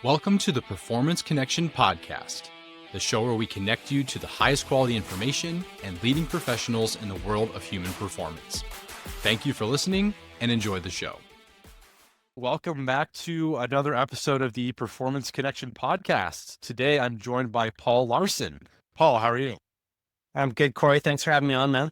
Welcome to the Performance Connection Podcast, the show where we connect you to the highest quality information and leading professionals in the world of human performance. Thank you for listening and enjoy the show. Welcome back to another episode of the Performance Connection Podcast. Today, I'm joined by Paul Laursen. Paul, how are you? I'm good, Corey. Thanks for having me on, man.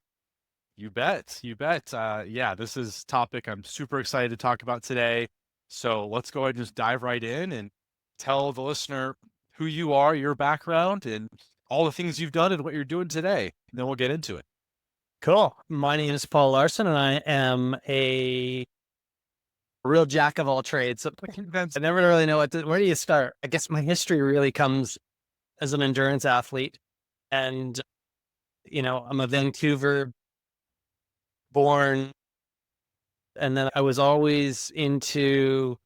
You bet. This is a topic I'm super excited to talk about today. So let's go ahead and just dive right in and tell the listener who you are, your background, and all the things you've done and what you're doing today. And then we'll get into it. Cool. My name is Paul Laursen, and I am a real jack of all trades. So I never really know where do you start? I guess my history really comes as an endurance athlete. And, I'm a Vancouver born, and then I was always into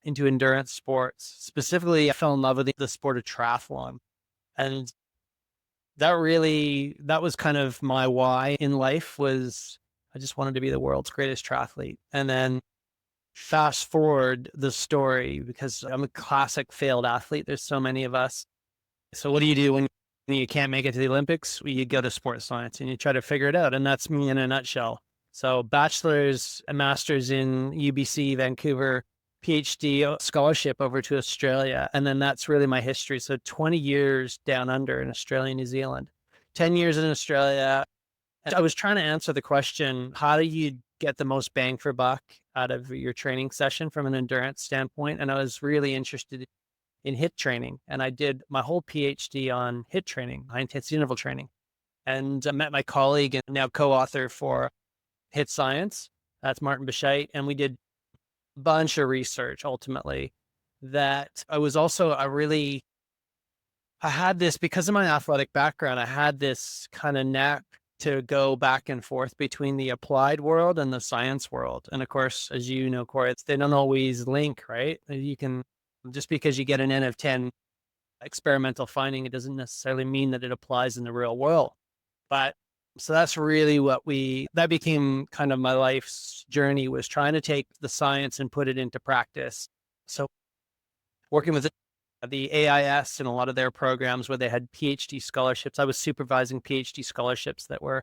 endurance sports. Specifically, I fell in love with the sport of triathlon. And that was kind of my why in life. Was I just wanted to be the world's greatest triathlete. And then fast forward the story, because I'm a classic failed athlete. There's so many of us. So what do you do when you can't make it to the Olympics? You go to sports science and you try to figure it out. And that's me in a nutshell. So bachelor's and master's in UBC, Vancouver, PhD scholarship over to Australia. And then that's really my history. So 20 years down under in Australia, New Zealand, 10 years in Australia. And I was trying to answer the question, how do you get the most bang for buck out of your training session from an endurance standpoint? And I was really interested in HIIT training. And I did my whole PhD on HIIT training, high intensity interval training. And I met my colleague and now co-author for HIIT Science. That's Martin Bescheid. And we did bunch of research ultimately that I had this, because of my athletic background, I had this kind of knack to go back and forth between the applied world and the science world. And of course, as you know, Corey, they don't always link, right? You can, just because you get an N of 10 experimental finding, it doesn't necessarily mean that it applies in the real world. But so that's really that became kind of my life's journey, was trying to take the science and put it into practice. So working with the AIS and a lot of their programs where they had PhD scholarships, I was supervising PhD scholarships that were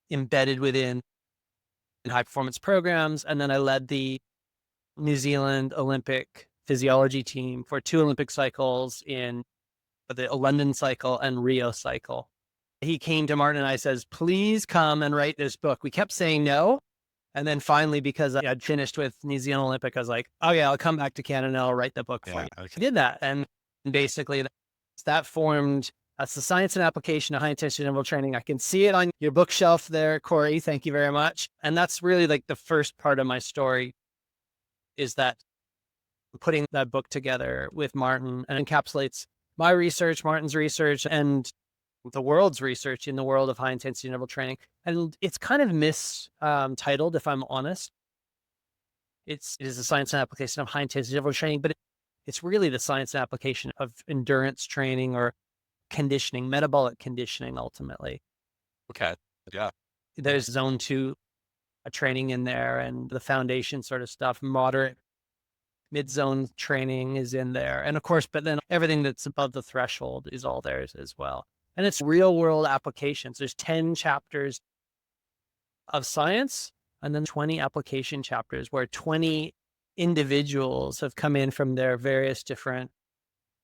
embedded within high performance programs. And then I led the New Zealand Olympic physiology team for 2 Olympic cycles, in the London cycle and Rio cycle. He came to Martin and I says, please come and write this book. We kept saying no. And then finally, because I'd finished with New Zealand Olympic, I was like, oh yeah, I'll come back to Canada and I'll write the book for you. Okay. I did that. And basically that's the science and application of high intensity interval training. I can see it on your bookshelf there, Corey. Thank you very much. And that's really like the first part of my story, is that putting that book together with Martin, and encapsulates my research, Martin's research, and the world's research in the world of high intensity interval training. And it's kind of mistitled, if I'm honest. It is a science and application of high intensity interval training, but it's really the science and application of endurance training or conditioning, metabolic conditioning, ultimately. Okay. Yeah. There's zone 2 training in there, and the foundation sort of stuff, moderate, mid-zone training is in there. And of course, but then everything that's above the threshold is all there as well. And it's real world applications. There's 10 chapters of science and then 20 application chapters, where 20 individuals have come in from their various different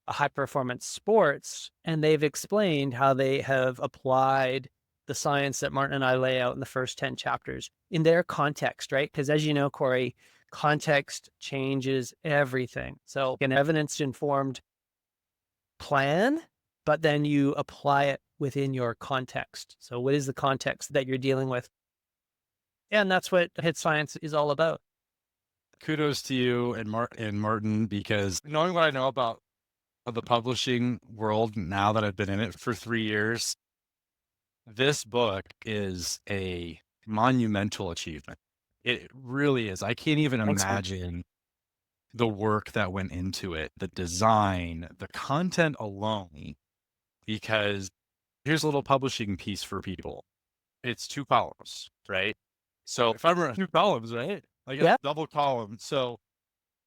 high performance sports. And they've explained how they have applied the science that Martin and I lay out in the first 10 chapters in their context, right? Because as you know, Corey, context changes everything. So an evidence informed plan, but then you apply it within your context. So what is the context that you're dealing with? And that's what HIIT Science is all about. Kudos to you and Martin, because knowing what I know about the publishing world now that I've been in it for 3 years, this book is a monumental achievement. It really is. I can't even imagine the work that went into it, the design, the content alone. Because here's a little publishing piece for people. It's 2 columns, right? So if I'm 2 columns, right? Like a double column. So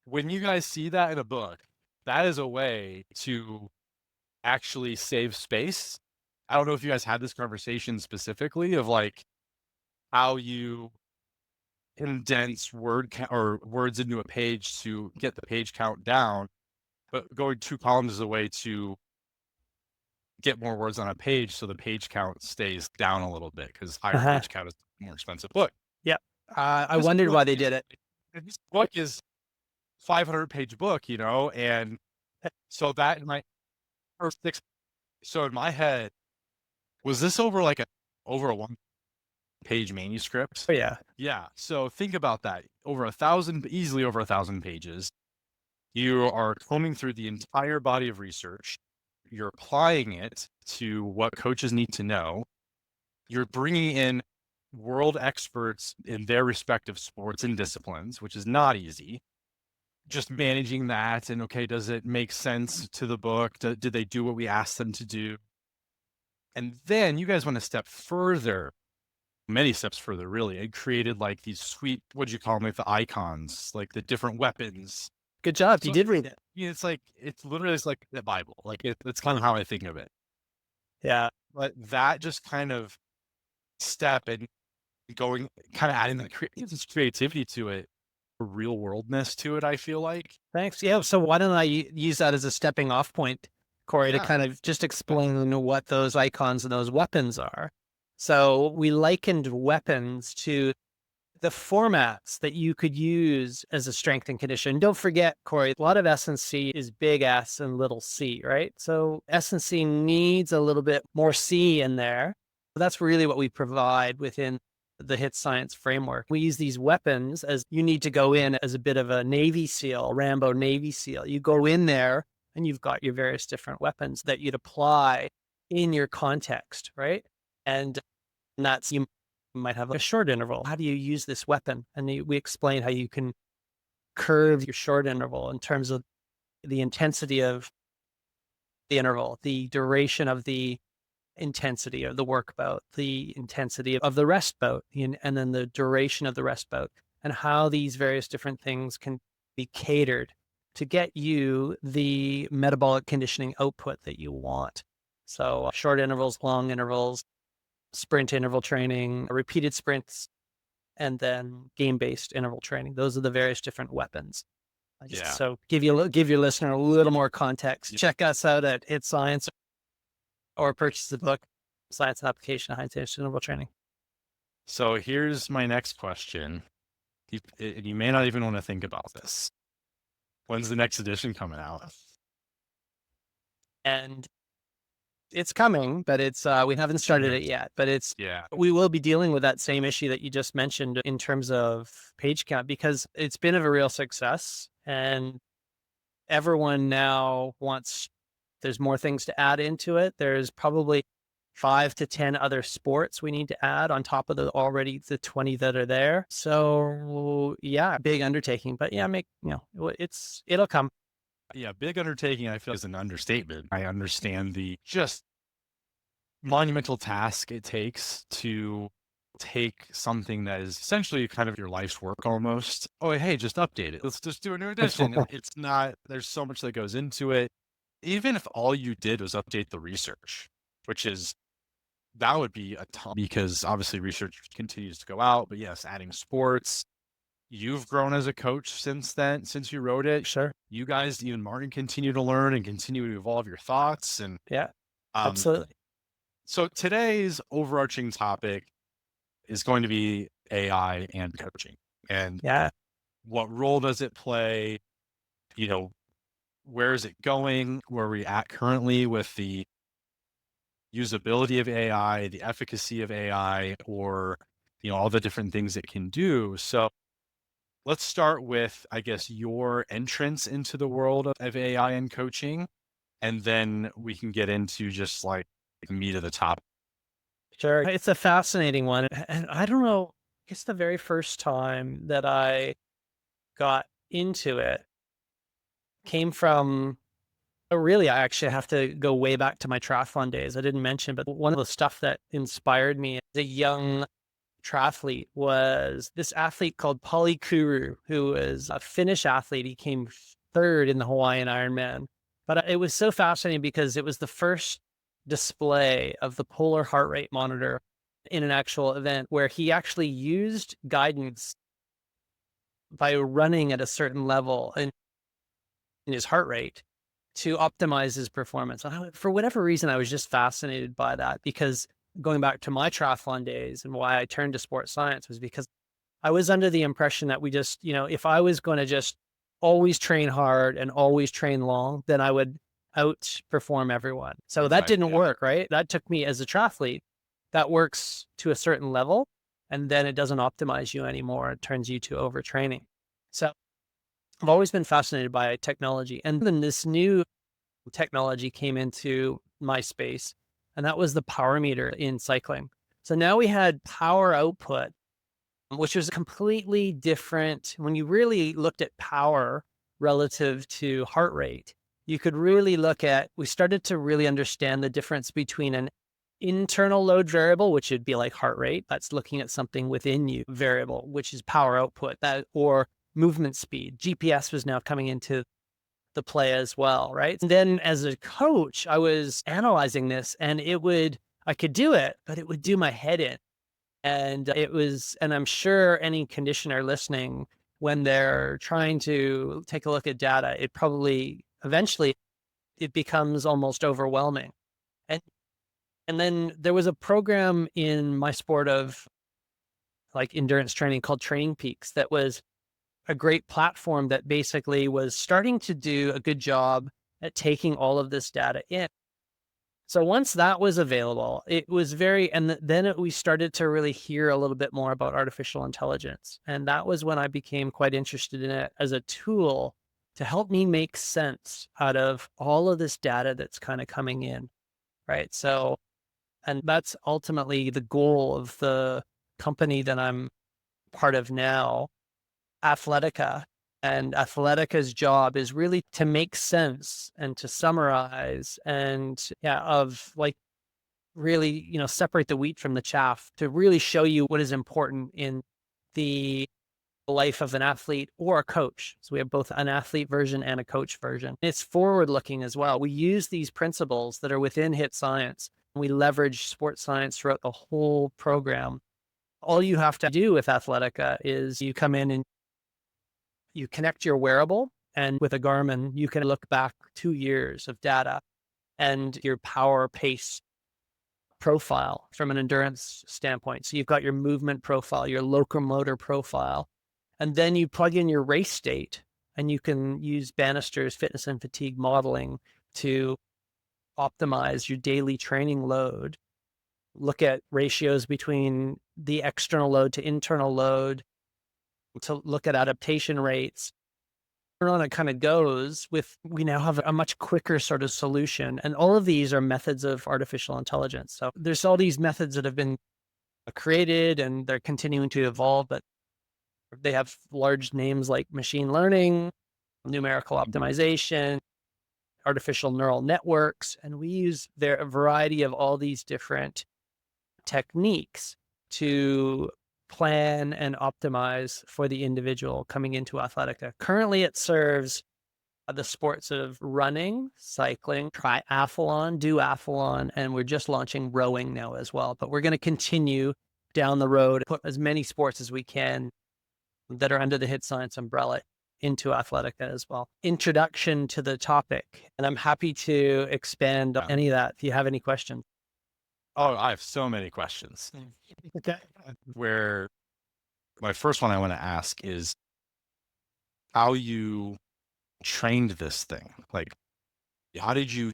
when you guys see that in a book, that is a way to actually save space. I don't know if you guys had this conversation specifically of like how you condense word count or words into a page to get the page count down, but going 2 columns is a way to get more words on a page so the page count stays down a little bit because higher Uh-huh. page count is a more expensive book. Yep. I This wondered book why they is did it. this book is 500-page book, you know, and so that in my first 6 so in my head, was this over a one-page manuscript? Oh, yeah. Yeah, so think about that. Over 1,000 easily over 1,000 pages. You are combing through the entire body of research. You're applying it to what coaches need to know. You're bringing in world experts in their respective sports and disciplines, which is not easy. Just managing that and okay, does it make sense to the book? Did they do what we asked them to do? And then you guys went a step further, many steps further, really, and created like these sweet, what'd you call them? Like the icons, like the different weapons. Good job. You So did read it. it's like it's like the Bible. Like it's kind of how I think of it. Yeah. But that just kind of step and going, kind of adding the this creativity to it, real worldness to it. I feel like, Thanks. Yeah. So why don't I use that as a stepping off point, Corey, to yeah, kind of just explain what those icons and those weapons are. So we likened weapons to the formats that you could use as a strength and condition. Don't forget, Corey, a lot of S&C is big S and little c, right? So S&C needs a little bit more C in there. That's really what we provide within the HIT science framework. We use these weapons as you need to go in as a bit of a Navy SEAL, Rambo Navy SEAL. You go in there and you've got your various different weapons that you'd apply in your context, right? And that's you might have a short interval. How do you use this weapon? And we explain how you can curve your short interval in terms of the intensity of the interval, the duration of the intensity of the work bout, the intensity of the rest bout, and then the duration of the rest bout, and how these various different things can be catered to get you the metabolic conditioning output that you want. So short intervals, long intervals, sprint interval training, repeated sprints, and then game-based interval training. Those are the various different weapons. Just yeah, so give your listener a little more context. yeah. Check us out at Hit Science or purchase the book, Science and Application of High Intensity Interval Training. So here's my next question. You may not even want to think about this. When's the next edition coming out? And it's coming, but it's we haven't started it yet. But it's Yeah, we will be dealing with that same issue that you just mentioned in terms of page count because it's been of a real success and everyone now wants there's more things to add into it. There's probably 5 to 10 other sports we need to add on top of the 20 that are there. So yeah, big undertaking, but yeah, it'll come. yeah. Big undertaking, I feel, is an understatement. I understand the just monumental task it takes to take something that is essentially kind of your life's work almost. Oh, hey, just update it. Let's just do a new edition. It's not, there's so much that goes into it. Even if all you did was update the research, which is, that would be a ton because obviously research continues to go out. But yes, adding sports, you've grown as a coach since then, since you wrote it. Sure. You guys, even Martin, continue to learn and continue to evolve your thoughts. And Yeah, um, absolutely. so today's overarching topic is going to be AI and coaching. And Yeah. what role does it play? You know, where is it going? Where are we at currently with the usability of AI, the efficacy of AI, or, all the different things it can do. So let's start with, I guess, your entrance into the world of AI and coaching. And then we can get into just like the meat of the topic. Sure. It's a fascinating one. And I don't know, I guess the very first time that I got into it came from really, I actually have to go way back to my triathlon days. I didn't mention, but one of the stuff that inspired me as a young triathlete was this athlete called Pauli Kuru, who was a Finnish athlete. He came third in the Hawaiian Ironman. But it was so fascinating because it was the first display of the polar heart rate monitor in an actual event where he actually used guidance by running at a certain level in his heart rate to optimize his performance. And for whatever reason, I was just fascinated by that because going back to my triathlon days and why I turned to sports science was because I was under the impression that we just, if I was going to just always train hard and always train long, then I would outperform everyone. So that Right. didn't Yeah. work, right? That took me as a triathlete. That works to a certain level, and then it doesn't optimize you anymore. It turns you to overtraining. So I've always been fascinated by technology. And then this new technology came into my space, and that was the power meter in cycling. So now we had power output, which was completely different. When you really looked at power relative to heart rate, you could really we started to really understand the difference between an internal load variable, which would be like heart rate. That's looking at something within you variable, which is power output or movement speed. GPS was now coming into the play as well, right? And then as a coach, I was analyzing this and I could do it, but it would do my head in. And I'm sure any conditioner listening, when they're trying to take a look at data, it probably eventually it becomes almost overwhelming. And and then there was a program in my sport of like endurance training called Training Peaks that was a great platform that basically was starting to do a good job at taking all of this data in. So once that was available, it was we started to really hear a little bit more about artificial intelligence. And that was when I became quite interested in it as a tool to help me make sense out of all of this data that's kind of coming in. Right. So, and that's ultimately the goal of the company that I'm part of now, Athletica. And Athletica's job is really to make sense and to summarize and of like really, separate the wheat from the chaff to really show you what is important in the life of an athlete or a coach. So we have both an athlete version and a coach version. It's forward looking as well. We use these principles that are within HIT science. We leverage sports science throughout the whole program. All you have to do with Athletica is you come in and you connect your wearable, and with a Garmin, you can look back 2 years of data and your power pace profile from an endurance standpoint. So you've got your movement profile, your locomotor profile, and then you plug in your race state and you can use Bannister's fitness and fatigue modeling to optimize your daily training load, look at ratios between the external load to internal load, to look at adaptation rates. On it kind of goes with, we now have a much quicker sort of solution. And all of these are methods of artificial intelligence. So there's all these methods that have been created and they're continuing to evolve, but they have large names like machine learning, numerical optimization, artificial neural networks. And we use a variety of all these different techniques to plan and optimize for the individual coming into Athletica. Currently, it serves the sports of running, cycling, triathlon, duathlon, and we're just launching rowing now as well. But we're going to continue down the road, put as many sports as we can that are under the HIT Science umbrella into Athletica as well. Introduction to the topic, and I'm happy to expand on Yeah. any of that if you have any questions. Oh, I have so many questions. Okay. Where my first one I want to ask is how you trained this thing. Like, how did you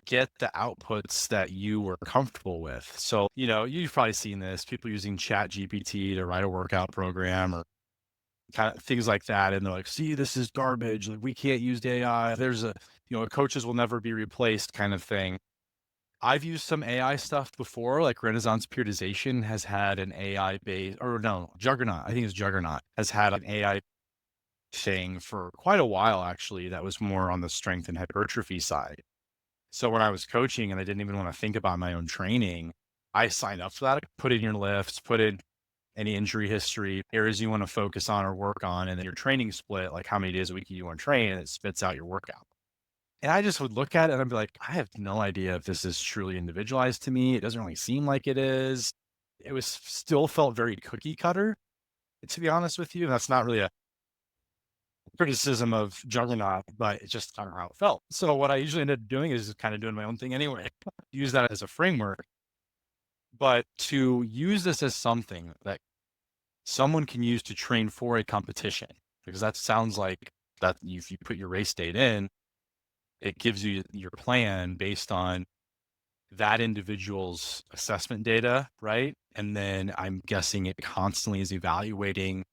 get the outputs that you were comfortable with? So, you've probably seen this, people using Chat GPT to write a workout program or kind of things like that. And they're like, see, this is garbage. Like, we can't use AI. There's coaches will never be replaced kind of thing. I've used some AI stuff before, like Renaissance Periodization has had an AI based, or no, Juggernaut, I think it's Juggernaut, has had an AI thing for quite a while, actually, that was more on the strength and hypertrophy side. So when I was coaching and I didn't even want to think about my own training, I signed up for that. Put in your lifts, put in any injury history, areas you want to focus on or work on, and then your training split, like how many days a week you want to train, and it spits out your workout. And I just would look at it and I'd be like, I have no idea if this is truly individualized to me. It doesn't really seem like it is. It was still felt very cookie cutter, to be honest with you. And that's not really a criticism of Juggernaut, but it's just kind of how it felt. So what I usually ended up doing is just kind of doing my own thing anyway. Use that as a framework, but to use this as something that someone can use to train for a competition, because that sounds like that if you put your race date in, it gives you your plan based on that individual's assessment data, right? And then I'm guessing it constantly is evaluating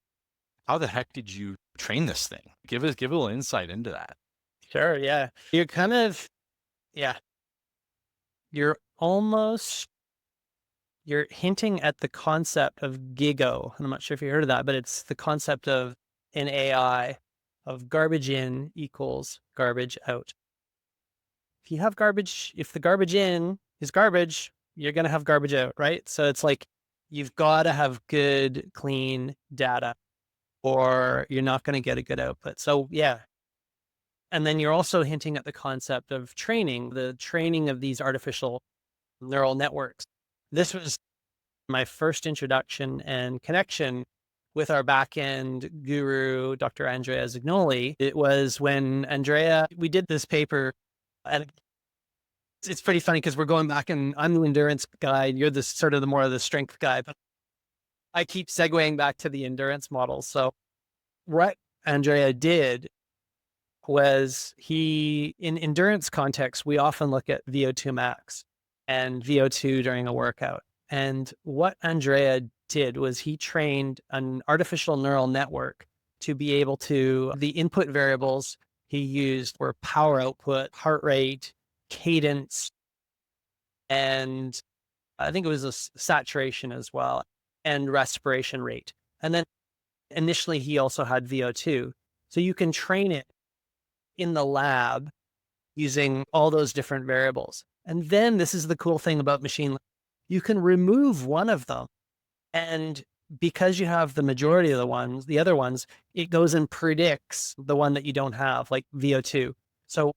how the heck did you train this thing? Give a little insight into that. Sure. Yeah. You're kind of, yeah, you're almost, you're hinting at the concept of GIGO. I'm not sure if you heard of that, but it's the concept of an AI of garbage in equals garbage out. If you have garbage, if the garbage in is garbage, you're going to have garbage out, right? So it's like you've got to have good, clean data or you're not going to get a good output. So, yeah. And then you're also hinting at the concept of training, the training of these artificial neural networks. This was my first introduction and connection with our backend guru, Dr. Andrea Zignoli. It was when Andrea, we did this paper, and it's pretty funny because we're going back and I'm the endurance guy. And you're the sort of the more of the strength guy, but I keep segueing back to the endurance model. So what Andrea did was in endurance context, we often look at VO2 max and VO2 during a workout. And what Andrea did was he trained an artificial neural network to be able to, the input variables he used were power output, heart rate, cadence, and I think it was a saturation as well, and respiration rate. And then initially he also had VO2. So you can train it in the lab using all those different variables. And then this is the cool thing about machine learning. You can remove one of them. And because you have the majority of the other ones, it goes and predicts the one that you don't have, like VO2. So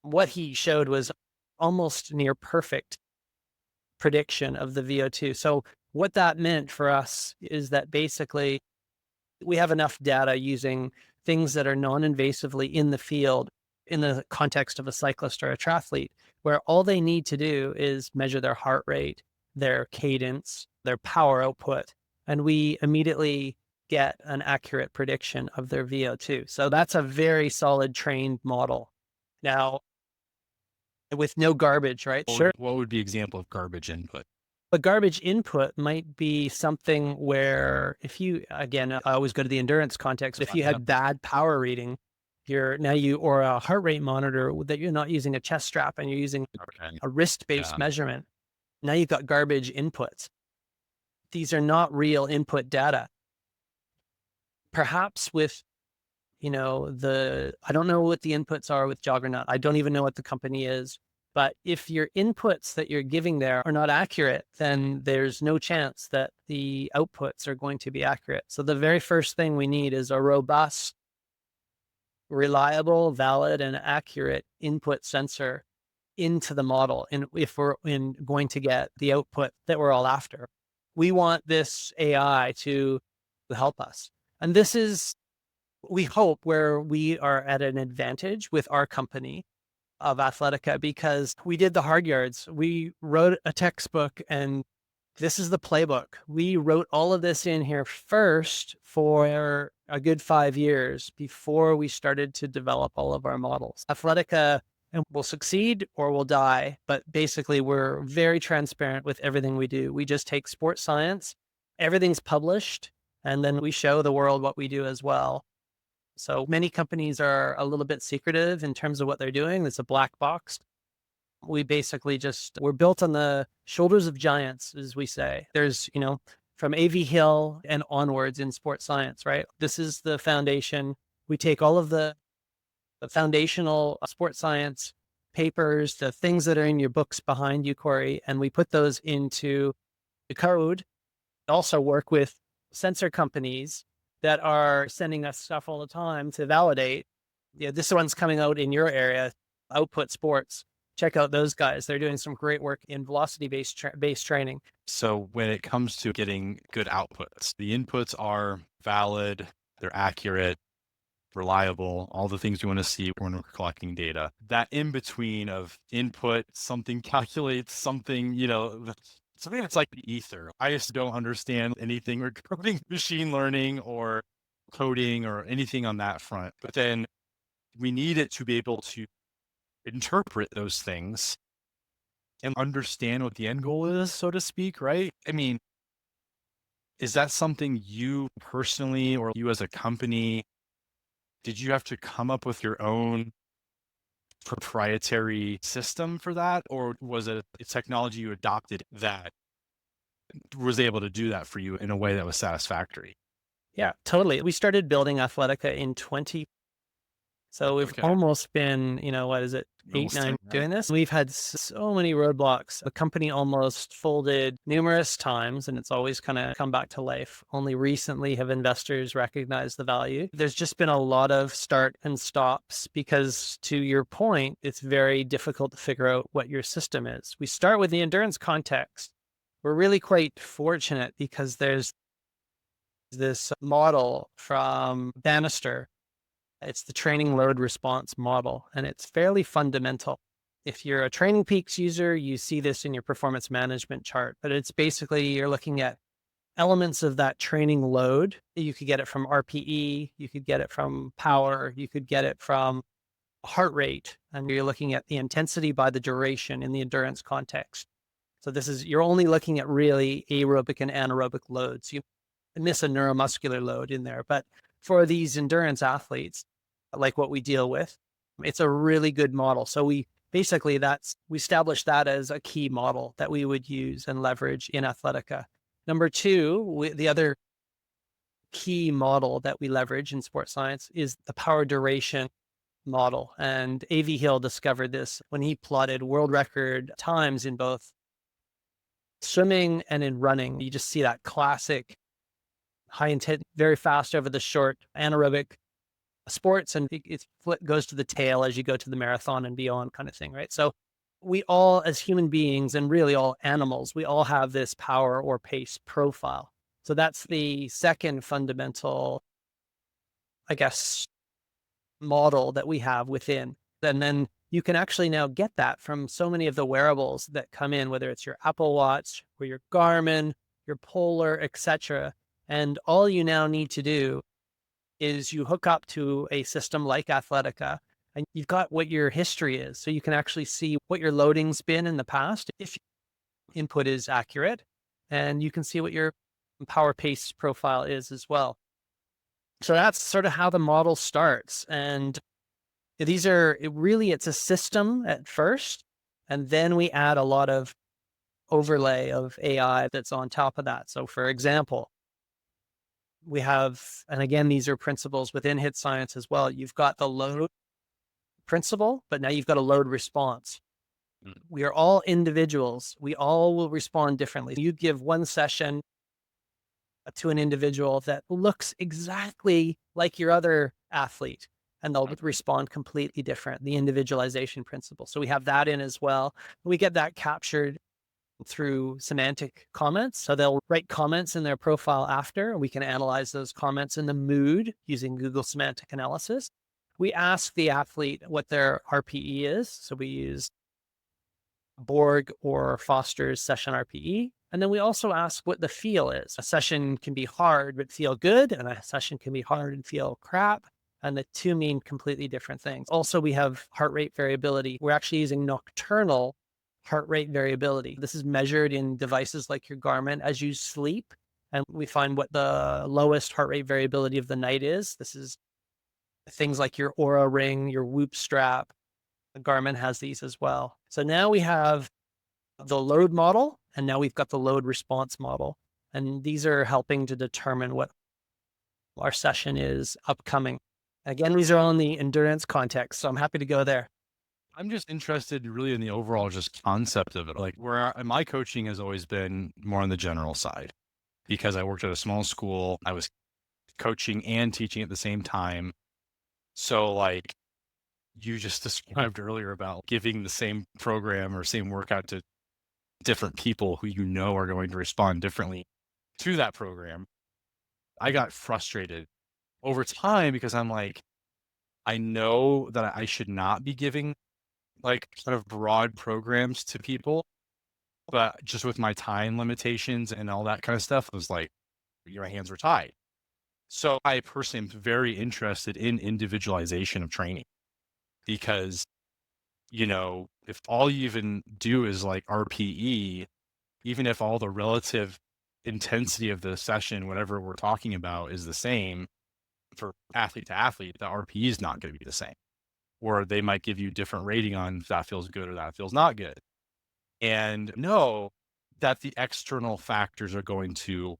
what he showed was almost near perfect prediction of the VO2. So what that meant for us is that basically we have enough data using things that are non-invasively in the field in the context of a cyclist or a triathlete, where all they need to do is measure their heart rate, their cadence, their power output, and we immediately get an accurate prediction of their VO2. So that's a very solid trained model. Now, with no garbage, right? Sure. What would be example of garbage input? A garbage input might be something where if you, again, I always go to the endurance context. If you had bad power reading, or a heart rate monitor that you're not using a chest strap and you're using a wrist-based measurement, now you've got garbage inputs. These are not real input data. Perhaps with, I don't know what the inputs are with Juggernaut. I don't even know what the company is. But if your inputs that you're giving there are not accurate, then there's no chance that the outputs are going to be accurate. So the very first thing we need is a robust, reliable, valid, and accurate input sensor into the model. And if we're going to get the output that we're all after, we want this AI to help us. And this is, we hope, where we are at an advantage with our company of Athletica, because we did the hard yards. We wrote a textbook and this is the playbook. We wrote all of this in here first for a good 5 years before we started to develop all of our models. Athletica will succeed or will die, but basically we're very transparent with everything we do. We just take sports science, everything's published, and then we show the world what we do as well. So many companies are a little bit secretive in terms of what they're doing. It's a black box. We basically we're built on the shoulders of giants, as we say. There's, from A.V. Hill and onwards in sports science, right? This is the foundation. We take all of the foundational sports science papers, the things that are in your books behind you, Corey, and we put those into the code. Also work with sensor companies that are sending us stuff all the time to validate. Yeah, this one's coming out in your area, Output Sports. Check out those guys. They're doing some great work in velocity based training. So when it comes to getting good outputs, the inputs are valid, they're accurate, reliable, all the things you want to see when we're collecting data. That in between of input, something calculates something, something that's like the ether. I just don't understand anything regarding machine learning or coding or anything on that front. But then we need it to be able to interpret those things and understand what the end goal is, so to speak, right? I mean, is that something you personally or you as a company, did you have to come up with your own proprietary system for that? Or was it a technology you adopted that was able to do that for you in a way that was satisfactory? Yeah, totally. We started building Athletica in 20. So we've Okay. almost been, what is it, eight, Almost 10, nine right? doing this. We've had so many roadblocks. The company almost folded numerous times and it's always kind of come back to life. Only recently have investors recognized the value. There's just been a lot of start and stops because to your point, it's very difficult to figure out what your system is. We start with the endurance context. We're really quite fortunate because there's this model from Bannister. It's the training load response model, and it's fairly fundamental. If you're a Training Peaks user, you see this in your performance management chart, but it's basically you're looking at elements of that training load. You could get it from RPE, you could get it from power, you could get it from heart rate, and you're looking at the intensity by the duration in the endurance context. So you're only looking at really aerobic and anaerobic loads. You miss a neuromuscular load in there, but for these endurance athletes, like what we deal with, it's a really good model. So we established that as a key model that we would use and leverage in Athletica. Number two, the other key model that we leverage in sports science is the power duration model. And A.V. Hill discovered this when he plotted world record times in both swimming and in running. You just see that classic high intent, very fast over the short anaerobic sports, and it goes to the tail as you go to the marathon and beyond kind of thing, right? So we all, as human beings and really all animals, we all have this power or pace profile. So that's the second fundamental, I guess, model that we have within. And then you can actually now get that from so many of the wearables that come in, whether it's your Apple Watch or your Garmin, your Polar, etc. And all you now need to do is you hook up to a system like Athletica and you've got what your history is. So you can actually see what your loading's been in the past if input is accurate, and you can see what your power pace profile is as well. So that's sort of how the model starts. And it's a system at first, and then we add a lot of overlay of AI that's on top of that. So for example, we have, and again, these are principles within hit science as well. You've got the load principle, but now you've got a load response. Mm. We are all individuals. We all will respond differently. You give one session to an individual that looks exactly like your other athlete, and they'll respond completely different, the individualization principle. So we have that in as well. We get that captured through semantic comments. So they'll write comments in their profile after, and we can analyze those comments in the mood using Google semantic analysis. We ask the athlete what their RPE is. So we use Borg or Foster's session RPE. And then we also ask what the feel is. A session can be hard but feel good, and a session can be hard and feel crap. And the two mean completely different things. Also, we have heart rate variability. We're actually using nocturnal heart rate variability. This is measured in devices like your Garmin as you sleep. And we find what the lowest heart rate variability of the night is. This is things like your Aura ring, your Whoop strap. The Garmin has these as well. So now we have the load model, and now we've got the load response model. And these are helping to determine what our session is upcoming. Again, these are all in the endurance context, so I'm happy to go there. I'm just interested really in the overall just concept of it. Like my coaching has always been more on the general side. because I worked at a small school. I was coaching and teaching at the same time. So like you just described earlier about giving the same program or same workout to different people who you know are going to respond differently to that program. I got frustrated over time because I'm like, I know that I should not be giving like kind of broad programs to people, but just with my time limitations and all that kind of stuff, I was like, your hands were tied. So I personally am very interested in individualization of training because, if all you even do is like RPE, even if all the relative intensity of the session, whatever we're talking about, is the same for athlete to athlete, the RPE is not going to be the same. Or they might give you different rating on if that feels good or that feels not good. And know that the external factors are going to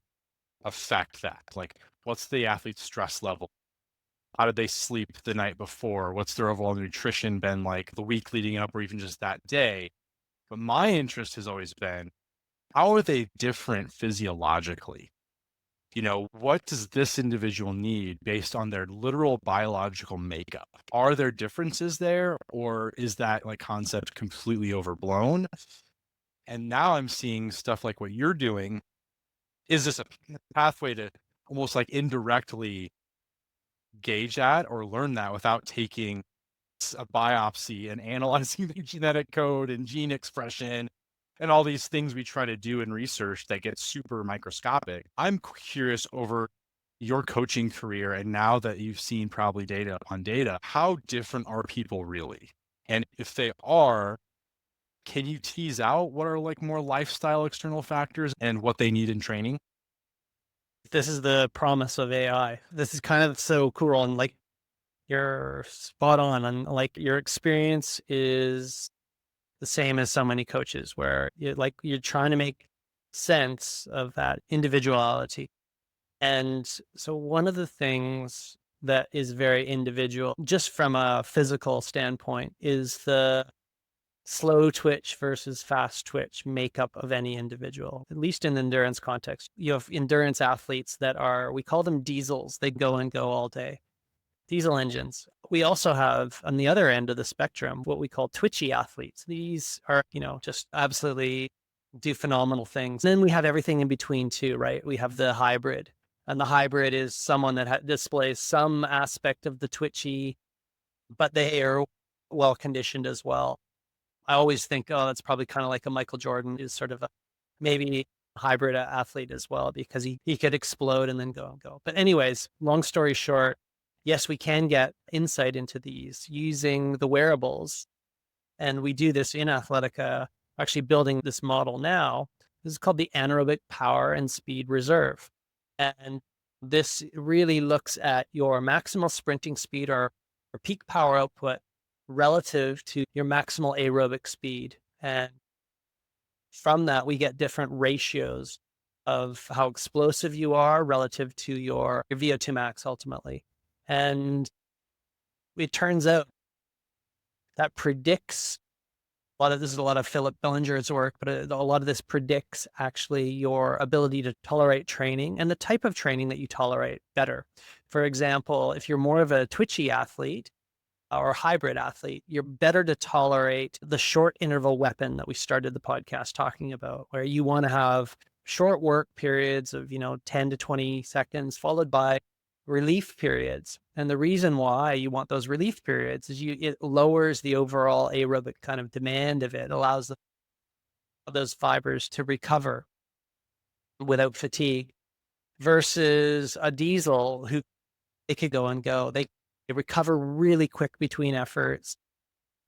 affect that. Like, what's the athlete's stress level? How did they sleep the night before? What's their overall nutrition been like the week leading up or even just that day? But my interest has always been, how are they different physiologically? What does this individual need based on their literal biological makeup? Are there differences there, or is that like concept completely overblown? And now I'm seeing stuff like what you're doing. Is this a pathway to almost like indirectly gauge that or learn that without taking a biopsy and analyzing the genetic code and gene expression and all these things we try to do in research that get super microscopic? I'm curious over your coaching career, and now that you've seen probably data upon data, how different are people really? And if they are, can you tease out what are like more lifestyle external factors and what they need in training? This is the promise of AI. This is kind of so cool. And like, you're spot on. And like, your experience is the same as so many coaches where you're trying to make sense of that individuality. And so one of the things that is very individual, just from a physical standpoint, is the slow twitch versus fast twitch makeup of any individual, at least in endurance context. You have endurance athletes that are, we call them diesels. They go and go all day. Diesel engines. We also have on the other end of the spectrum, what we call twitchy athletes. These are, just absolutely do phenomenal things. Then we have everything in between too, right? We have the hybrid, and the hybrid is someone that displays some aspect of the twitchy, but they are well conditioned as well. I always think, oh, that's probably kind of like a Michael Jordan is sort of a maybe hybrid athlete as well, because he could explode and then go and go. But anyways, long story short, yes, we can get insight into these using the wearables. And we do this in Athletica, actually building this model now. This is called the anaerobic power and speed reserve. And this really looks at your maximal sprinting speed or peak power output relative to your maximal aerobic speed. And from that, we get different ratios of how explosive you are relative to your VO2 max ultimately. And it turns out that predicts this is a lot of Philip Bellinger's work, but a lot of this predicts actually your ability to tolerate training and the type of training that you tolerate better. For example, if you're more of a twitchy athlete, or hybrid athlete, you're better to tolerate the short interval weapon that we started the podcast talking about, where you want to have short work periods of, 10 to 20 seconds, followed by relief periods. And the reason why you want those relief periods is it lowers the overall aerobic kind of demand of it, allows those fibers to recover without fatigue, versus a diesel who they could go and go. They recover really quick between efforts.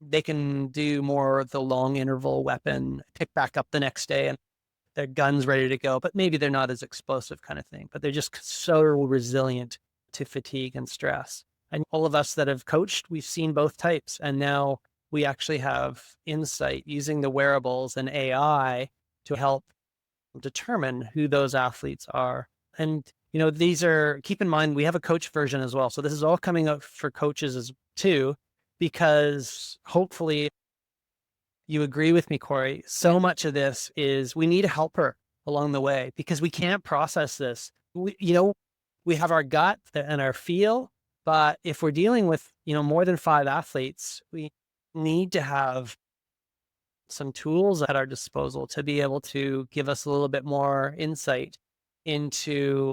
They can do more of the long interval weapon, pick back up the next day and their gun's ready to go, but maybe they're not as explosive kind of thing, but they're just so resilient to fatigue and stress. And all of us that have coached, we've seen both types. And now we actually have insight using the wearables and AI to help determine who those athletes are. And, these are, keep in mind, we have a coach version as well. So this is all coming up for coaches as too, because hopefully you agree with me, Corey. So much of this is we need a helper. along the way because we can't process this. We have our gut and our feel, but if we're dealing with, more than 5 athletes, we need to have some tools at our disposal to be able to give us a little bit more insight into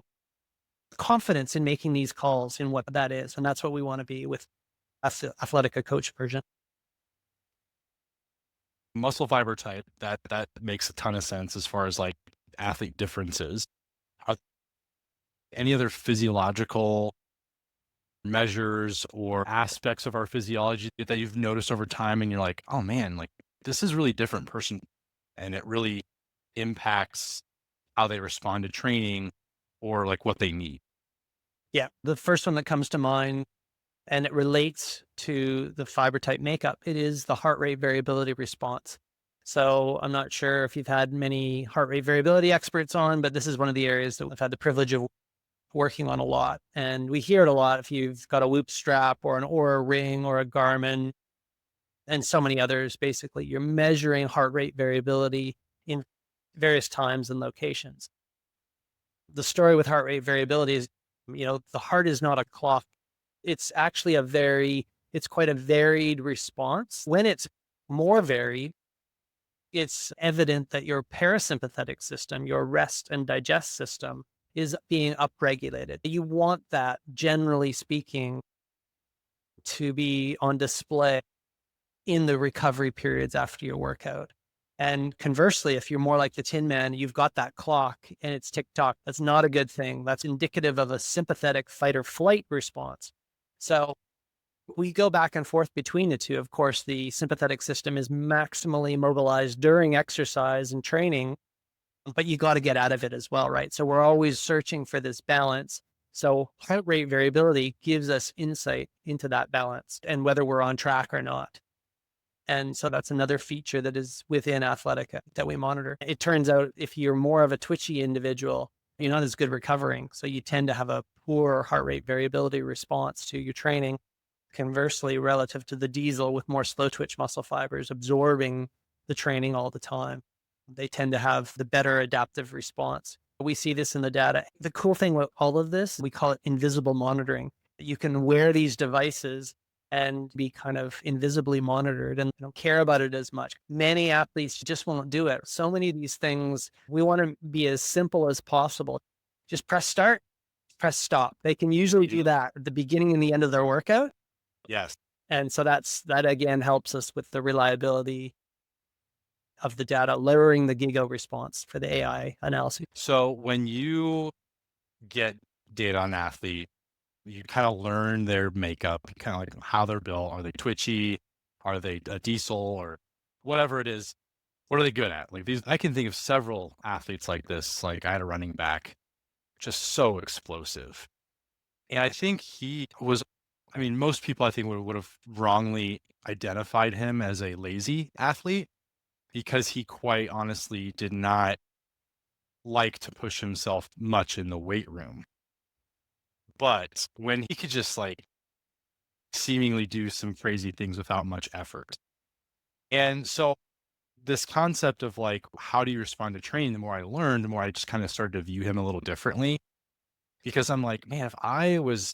confidence in making these calls in what that is. And that's what we want to be with Athletica coach version. Muscle fiber type, that makes a ton of sense as far as like athlete differences. Are any other physiological measures or aspects of our physiology that you've noticed over time and you're like, oh man, like this is really different person and it really impacts how they respond to training or like what they need? Yeah. The first one that comes to mind, and it relates to the fiber type makeup, it is the heart rate variability response. So I'm not sure if you've had many heart rate variability experts on, but this is one of the areas that I've had the privilege of working on a lot. And we hear it a lot if you've got a Whoop strap or an Aura ring or a Garmin and so many others. Basically, you're measuring heart rate variability in various times and locations. The story with heart rate variability is, the heart is not a clock. It's actually it's quite a varied response. When it's more varied, it's evident that your parasympathetic system, your rest and digest system, is being upregulated. You want that, generally speaking, to be on display in the recovery periods after your workout. And conversely, if you're more like the Tin Man, you've got that clock and it's tick tock. That's not a good thing. That's indicative of a sympathetic fight or flight response. So we go back and forth between the two. Of course, the sympathetic system is maximally mobilized during exercise and training, but you got to get out of it as well, right? So we're always searching for this balance. So heart rate variability gives us insight into that balance and whether we're on track or not. And so that's another feature that is within Athletica that we monitor. It turns out if you're more of a twitchy individual, you're not as good recovering. So you tend to have a poor heart rate variability response to your training. Conversely, relative to the diesel with more slow twitch muscle fibers absorbing the training all the time, they tend to have the better adaptive response. We see this in the data. The cool thing with all of this, we call it invisible monitoring. You can wear these devices and be kind of invisibly monitored and don't care about it as much. Many athletes just won't do it. So many of these things, we want to be as simple as possible. Just press start, press stop. They can usually do that at the beginning and the end of their workout. Yes. And so that again helps us with the reliability of the data, lowering the GIGO response for the AI analysis. So when you get data on an athlete, you kind of learn their makeup, kind of like how they're built. Are they twitchy? Are they a diesel or whatever it is? What are they good at? Like these, I can think of several athletes like this. Like I had a running back, just so explosive. And I think he was, I mean, most people I think would have wrongly identified him as a lazy athlete because he quite honestly did not like to push himself much in the weight room. But when he could just like seemingly do some crazy things without much effort. And so this concept of like, how do you respond to training? The more I learned, the more I just kind of started to view him a little differently because I'm like, man, if I was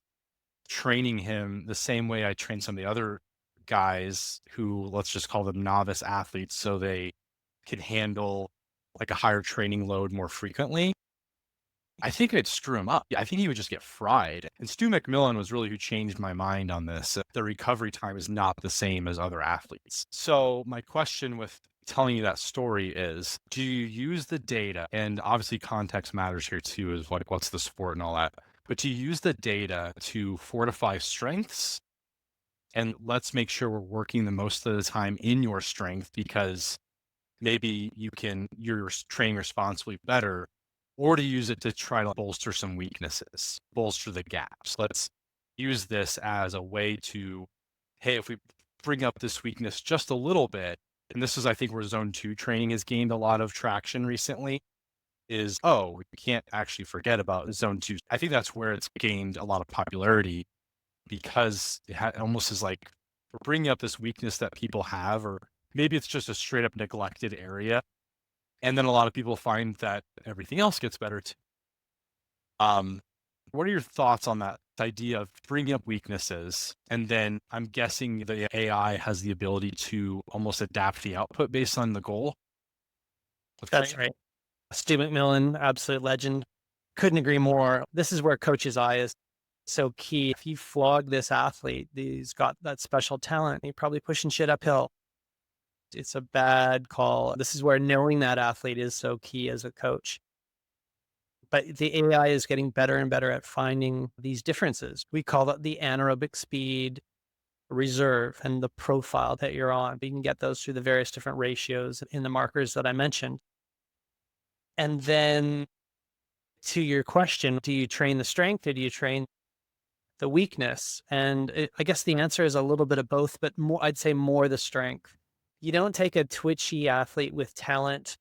training him the same way I train some of the other guys who, let's just call them novice athletes, so they can handle like a higher training load more frequently, I think it'd screw him up. I think he would just get fried. And Stu McMillan was really who changed my mind on this. The recovery time is not the same as other athletes. So my question with telling you that story is, do you use the data? And obviously context matters here too, is like, what's the sport and all that. But do you use the data to fortify strengths? And let's make sure we're working the most of the time in your strength because maybe you're training responsibly better, or to use it to try to bolster some weaknesses, bolster the gaps. Let's use this as a way to, hey, if we bring up this weakness just a little bit, and this is, I think, where zone 2 training has gained a lot of traction recently, is, oh, we can't actually forget about zone 2. I think that's where it's gained a lot of popularity because it almost is like we're bringing up this weakness that people have, or maybe it's just a straight up neglected area. And then a lot of people find that everything else gets better too. Um, what are your thoughts on that idea of bringing up weaknesses? And then I'm guessing the AI has the ability to almost adapt the output based on the goal of That's training. right. Stu McMillan, absolute legend. Couldn't agree more. This is where coach's eye is so key. If you flog this athlete, he's got that special talent, you're probably pushing shit uphill. It's a bad call. This is where knowing that athlete is so key as a coach. But the AI is getting better and better at finding these differences. We call that the anaerobic speed reserve and the profile that you're on. We can get those through the various different ratios in the markers that I mentioned. And then to your question, do you train the strength or do you train the weakness? And I guess the answer is a little bit of both, but more, I'd say more the strength. You don't take a twitchy athlete with talent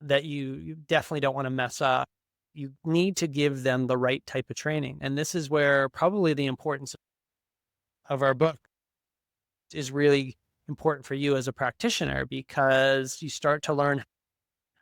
that you definitely don't want to mess up. You need to give them the right type of training. And this is where probably the importance of our book is really important for you as a practitioner, because you start to learn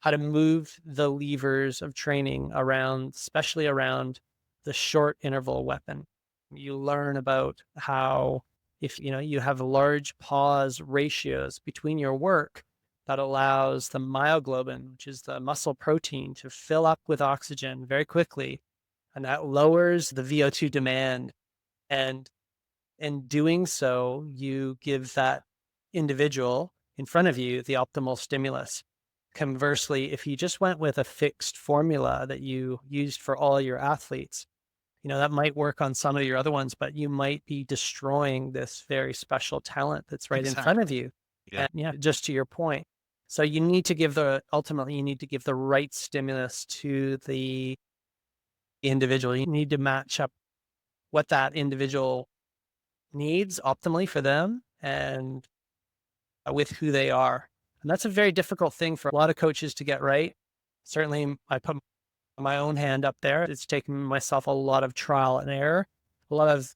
how to move the levers of training around, especially around the short interval weapon. You learn about how, if you have large pause ratios between your work, that allows the myoglobin, which is the muscle protein, to fill up with oxygen very quickly, and that lowers the VO2 demand. And in doing so, you give that individual in front of you the optimal stimulus. Conversely, if you just went with a fixed formula that you used for all your athletes, that might work on some of your other ones, but you might be destroying this very special talent that's right in front of Exactly. you. Yeah. And yeah, just to your point. So ultimately, you need to give the right stimulus to the individual. You need to match up what that individual needs optimally for them and with who they are. And that's a very difficult thing for a lot of coaches to get right. Certainly, I put my own hand up there. It's taken myself a lot of trial and error, a lot of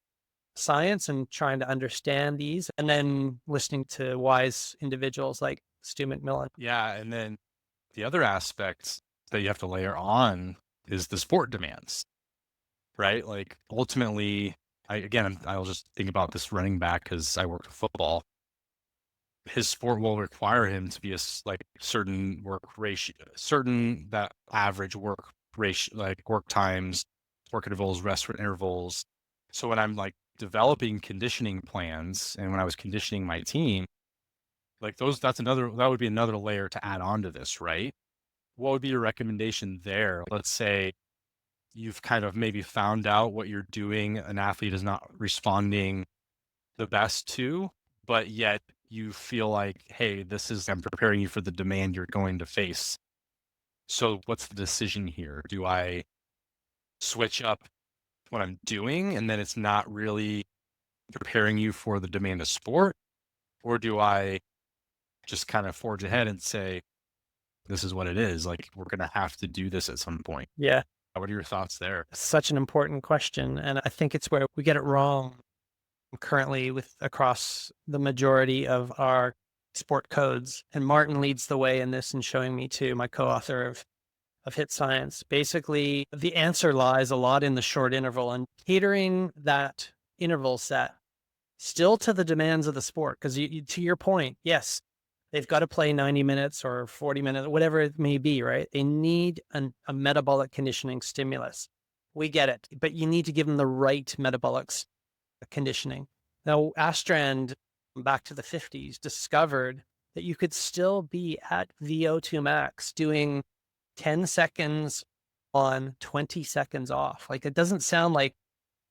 science and trying to understand these, and then listening to wise individuals like Stu McMillan. Yeah. And then the other aspect that you have to layer on is the sport demands, right? Like ultimately, I'll just think about this running back because I worked with football. His sport will require him to be like certain work ratio, certain that average work ratio, like work times, work intervals, rest intervals. So when I'm like developing conditioning plans and when I was conditioning my team, like that would be another layer to add on to this, right? What would be your recommendation there? Let's say you've kind of maybe found out what you're doing, an athlete is not responding the best to, but yet you feel like, hey, I'm preparing you for the demand you're going to face. So what's the decision here? Do I switch up what I'm doing and then it's not really preparing you for the demand of sport? Or do I just kind of forge ahead and say, this is what it is? Like, we're going to have to do this at some point. Yeah, What are your thoughts there? such an important question. And I think it's where we get it wrong currently with across the majority of our sport codes. And Martin leads the way in this and showing me too, my co-author of Hit Science. Basically, the answer lies a lot in the short interval and catering that interval set still to the demands of the sport. Because to your point, yes, they've got to play 90 minutes or 40 minutes, whatever it may be, right? They need a metabolic conditioning stimulus. We get it, but you need to give them the right metabolic conditioning. Now, Astrand, back to the 50s, discovered that you could still be at VO2 max doing 10 seconds on, 20 seconds off. Like, it doesn't sound like,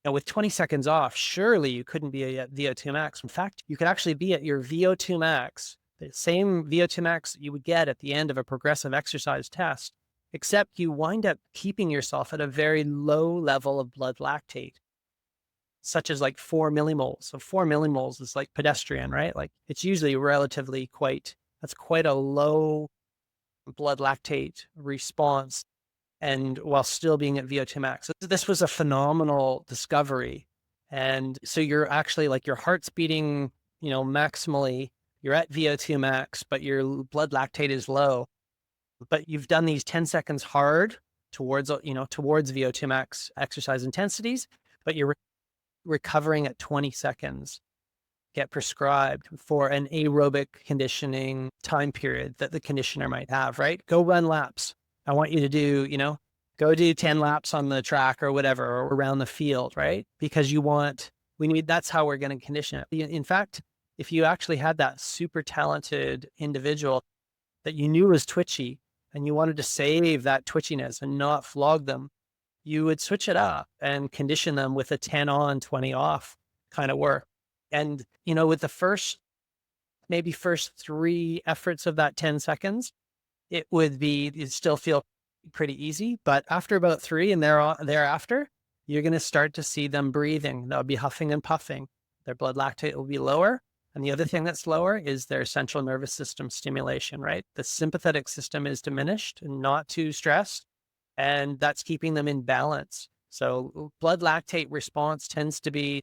with 20 seconds off, surely you couldn't be at VO2 max. In fact, you could actually be at your VO2 max, the same VO2 max that you would get at the end of a progressive exercise test, except you wind up keeping yourself at a very low level of blood lactate, such as like 4 millimoles. So 4 millimoles is like pedestrian, right? Like it's usually that's quite a low blood lactate response, and while still being at VO2 max. So this was a phenomenal discovery. And so you're actually like your heart's beating, maximally, you're at VO2 max, but your blood lactate is low. but you've done these 10 seconds hard towards, towards VO2 max exercise intensities, but you're recovering at 20 seconds, get prescribed for an aerobic conditioning time period that the conditioner might have, right? Go run laps. I want you to do, go do 10 laps on the track or whatever, or around the field, right? Because that's how we're going to condition it. In fact, if you actually had that super talented individual that you knew was twitchy and you wanted to save that twitchiness and not flog them, you would switch it up and condition them with a 10 on, 20 off kind of work. And, with the first 3 efforts of that 10 seconds, you'd still feel pretty easy. But after about 3 and thereafter, you're going to start to see them breathing. They'll be huffing and puffing. Their blood lactate will be lower. And the other thing that's lower is their central nervous system stimulation, right? The sympathetic system is diminished and not too stressed, and that's keeping them in balance. So blood lactate response tends to be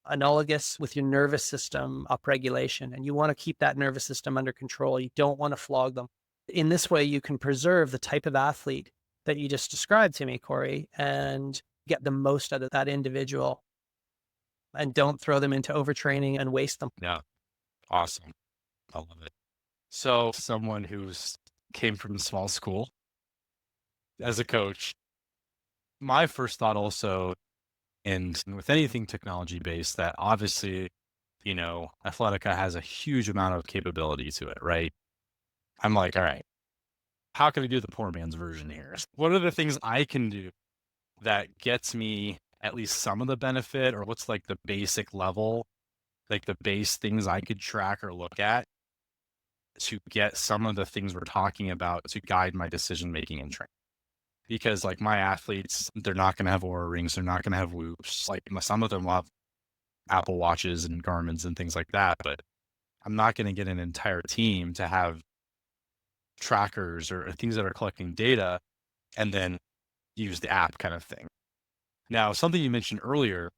analogous with your nervous system upregulation, and you want to keep that nervous system under control. You don't want to flog them. In this way, you can preserve the type of athlete that you just described to me, Corey, and get the most out of that individual, and don't throw them into overtraining and waste them. Yeah. Awesome. I love it. So someone who's came from a small school as a coach, my first thought also, and with anything technology based, that obviously, Athletica has a huge amount of capability to it, right? I'm like, all right, how can I do the poor man's version here? What are the things I can do that gets me at least some of the benefit, or what's like the basic level, like the base things I could track or look at to get some of the things we're talking about to guide my decision making and training? Because like my athletes, they're not going to have Aura rings, they're not going to have Whoops. Like some of them will have Apple Watches and Garmin's and things like that, but I'm not going to get an entire team to have trackers or things that are collecting data and then use the app kind of thing. Now, something you mentioned earlier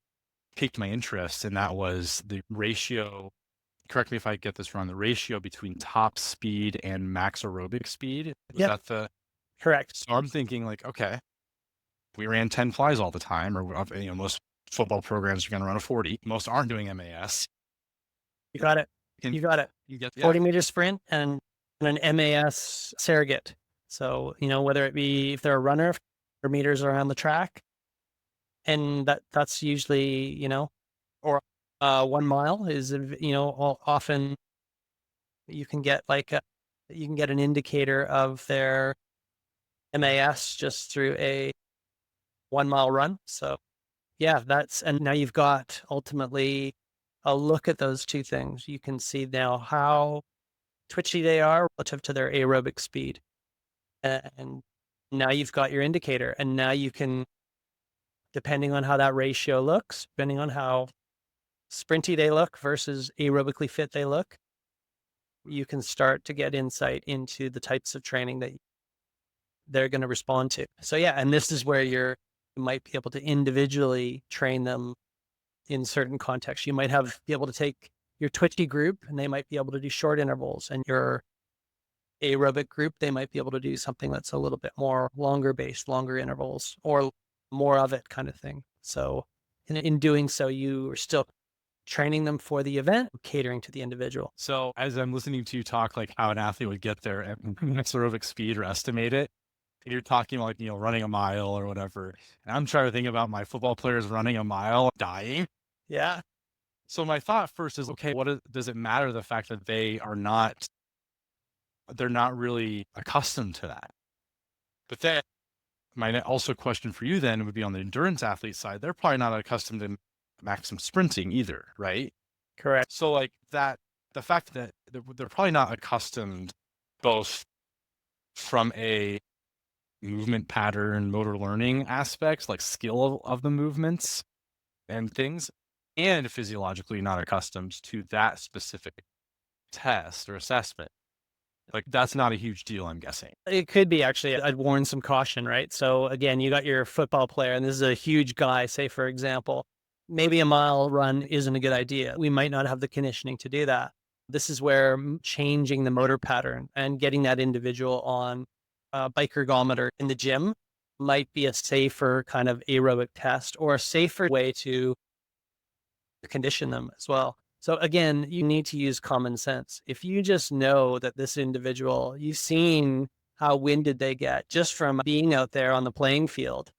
piqued my interest, and that was the ratio. Correct me if I get this wrong. The ratio between top speed and max aerobic speed. Was Yep, that the correct. So I'm thinking like, okay, we ran 10 flies all the time, or most football programs are going to run a 40. Most aren't doing MAS. You got it. Can You got it. you get 40-meter sprint and an MAS surrogate. So, whether it be if they're a runner or meters around the track, and that's usually, or 1 mile is, often you can get you can get an indicator of their MAS just through a 1 mile run. So yeah, and now you've got ultimately a look at those 2 things. You can see now how twitchy they are relative to their aerobic speed. And now you've got your indicator, and now you can, depending on how that ratio looks, depending on how sprinty they look versus aerobically fit they look, you can start to get insight into the types of training that they're going to respond to. So yeah, and this is where you might be able to individually train them in certain contexts. You might be able to take your twitchy group and they might be able to do short intervals, and your aerobic group, they might be able to do something that's a little bit more longer intervals, or more of it kind of thing. So in doing so, you are still training them for the event, catering to the individual. So as I'm listening to you talk, like how an athlete would get their max aerobic speed or estimate it, and you're talking like, running a mile or whatever. And I'm trying to think about my football players running a mile, dying. Yeah. So my thought first is, okay, does it matter the fact that they're not really accustomed to that? But then my also question for you then would be on the endurance athlete side. They're probably not accustomed to maximum sprinting either, right? Correct. So like the fact that they're probably not accustomed both from a movement pattern, motor learning aspects, like skill of the movements and things, and physiologically not accustomed to that specific test or assessment. Like that's not a huge deal, I'm guessing. It could be, actually. I'd warn some caution, right? So again, you got your football player, and this is a huge guy, say, for example, maybe a mile run isn't a good idea. We might not have the conditioning to do that. This is where changing the motor pattern and getting that individual on bike ergometer in the gym might be a safer kind of aerobic test or a safer way to condition them as well. So again, you need to use common sense. If you just know that this individual, you've seen how winded they get just from being out there on the playing field,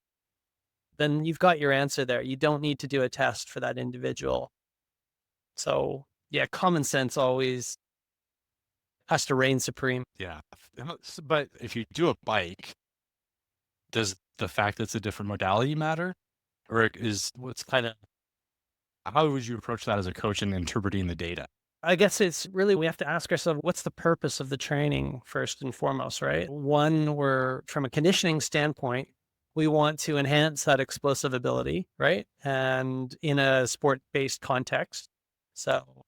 then you've got your answer there. You don't need to do a test for that individual. So yeah, common sense always has to reign supreme. Yeah. But if you do a bike, does the fact that it's a different modality matter? Or is what's kind of, how would you approach that as a coach in interpreting the data? I guess it's really, we have to ask ourselves, what's the purpose of the training first and foremost, right? One, we're from a conditioning standpoint, we want to enhance that explosive ability, right? And in a sport based context. So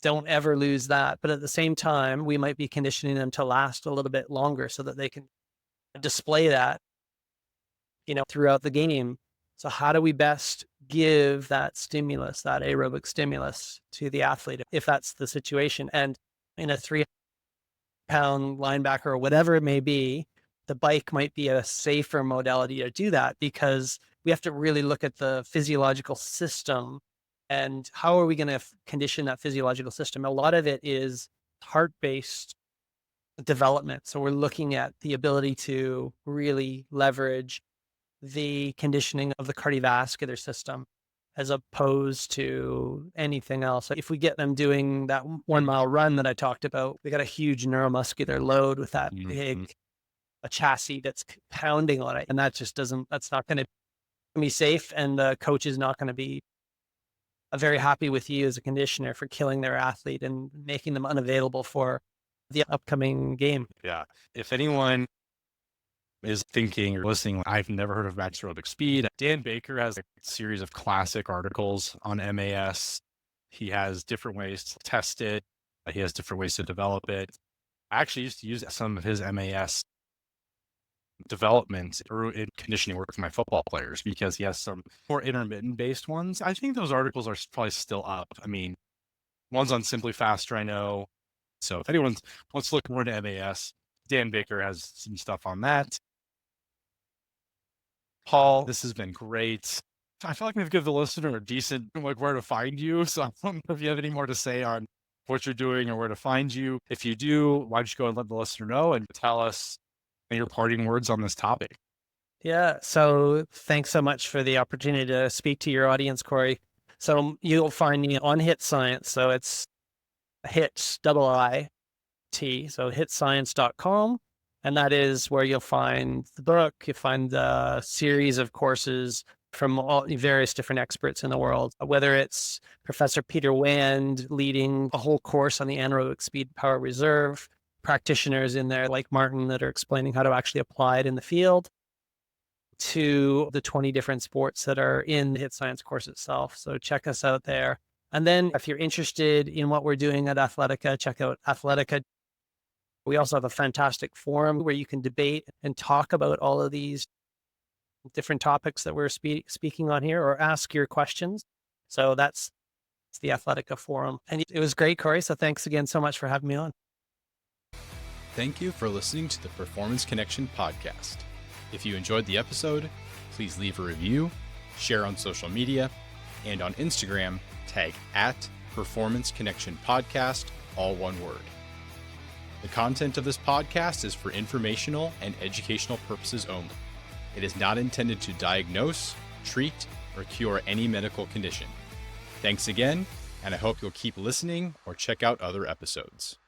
don't ever lose that. But at the same time, we might be conditioning them to last a little bit longer so that they can display that, throughout the game. So how do we best give that stimulus, that aerobic stimulus to the athlete if that's the situation? And in a 3-pound linebacker or whatever it may be, the bike might be a safer modality to do that because we have to really look at the physiological system and how are we going to condition that physiological system? A lot of it is heart-based development. So we're looking at the ability to really leverage the conditioning of the cardiovascular system as opposed to anything else. If we get them doing that 1 mile run that I talked about, we got a huge neuromuscular load with that Mhm. big a chassis that's pounding on it. And that just that's not going to be safe. And the coach is not going to be very happy with you as a conditioner for killing their athlete and making them unavailable for the upcoming game. Yeah. If anyone is thinking or listening, I've never heard of max aerobic speed. Dan Baker has a series of classic articles on MAS. He has different ways to test it. He has different ways to develop it. I actually used to use some of his MAS development or in conditioning work with my football players because he has some more intermittent based ones. I think those articles are probably still up. I mean, one's on Simply Faster, I know. So if anyone wants to look more into MAS, Dan Baker has some stuff on that. Paul, this has been great. I feel like we've given the listener a decent like where to find you. So I don't know if you have any more to say on what you're doing or where to find you. If you do, why don't you go and let the listener know and tell us your parting words on this topic? Yeah. So thanks so much for the opportunity to speak to your audience, Corey. So you'll find me on Hit Science. So it's hits double IT. So hitscience.com. And that is where you'll find the book. You'll find the series of courses from all various different experts in the world, whether it's Professor Peter Wand leading a whole course on the anaerobic speed power reserve, practitioners in there like Martin that are explaining how to actually apply it in the field, to the 20 different sports that are in the Hit Science course itself. So check us out there. And then if you're interested in what we're doing at Athletica, check out Athletica. We also have a fantastic forum where you can debate and talk about all of these different topics that we're speaking on here or ask your questions. So that's the Athletica forum. And it was great, Corey. So thanks again so much for having me on. Thank you for listening to the Performance Connection podcast. If you enjoyed the episode, please leave a review, share on social media, and on Instagram, tag @Performance Connection Podcast, all one word. The content of this podcast is for informational and educational purposes only. It is not intended to diagnose, treat, or cure any medical condition. Thanks again, and I hope you'll keep listening or check out other episodes.